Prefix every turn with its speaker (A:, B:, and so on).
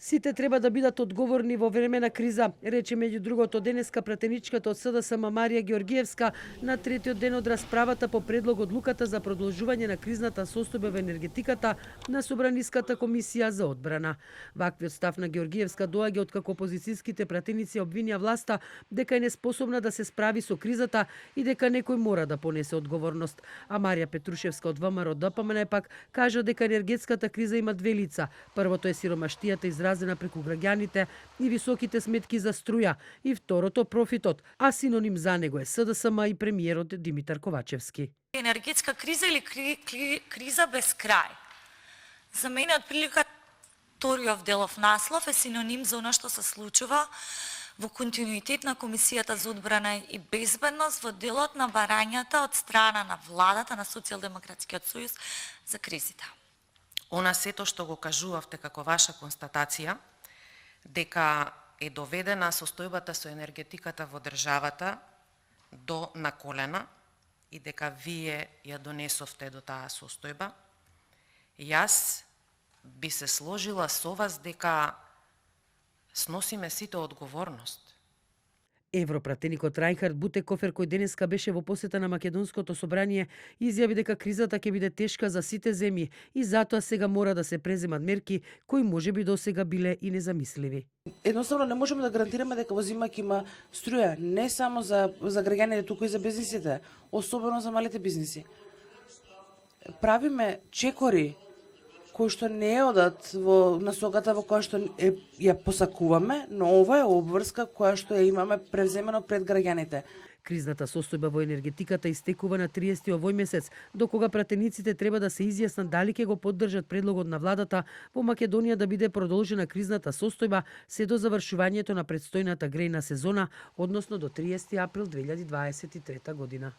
A: Сите треба да бидат одговорни во време на криза, рече меѓу другото денеска пратеничката од СДСМ Марија Георгиевска на третиот ден од расправата по предлог одлуката за продолжување на кризната состојба во енергетиката на Собраниската комисија за одбрана. Ваквиот став на Георгиевска доаѓа откако опозицијските пратеници обвинија власта дека е неспособна да се справи со кризата и дека некој мора да понесе одговорност. А Марија Петрушевска од ВМРО ДПМН пак кажа дека енергетската криза има две лица. Првото е сиромаштијата изразена преку граѓаните и високите сметки за струја, и второто профитот, а синоним за него е СДСМ и премиерот Димитар Ковачевски.
B: Енергетска криза или криза без крај. За мене отприлика вториот делов наслов е синоним за она што се случува во континуитет на Комисијата за одбрана и безбедност во делот на барањата од страна на владата на Социјалдемократскиот сојуз за кризите.
C: Она сето што го кажувавте како ваша констатација, дека е доведена состојбата со енергетиката во државата до на колена и дека вие ја донесовте до таа состојба, јас би се сложила со вас дека сносиме сите одговорност.
A: Европратеникот Рајнхард Бутекофер, кој денеска беше во посета на Македонското собрание, изјави дека кризата ќе биде тешка за сите земји и затоа сега мора да се преземат мерки кои можеби досега биле и незамисливи.
D: Едноставно не можеме да гарантираме дека во зима ќе има струја, не само за граѓаните, туку и за бизнисите, особено за малите бизниси. Правиме чекори кои што не одат во насоката во која што ја посакуваме, но ова е обврска која што ја имаме превземено пред граѓаните.
A: Кризната состојба во енергетиката истекува на 30 овој месец, до кога пратениците треба да се изјаснат дали ќе го поддржат предлогот на владата во Македонија да биде продолжена кризната состојба се до завршувањето на предстојната грејна сезона, односно до 30 април 2023 година.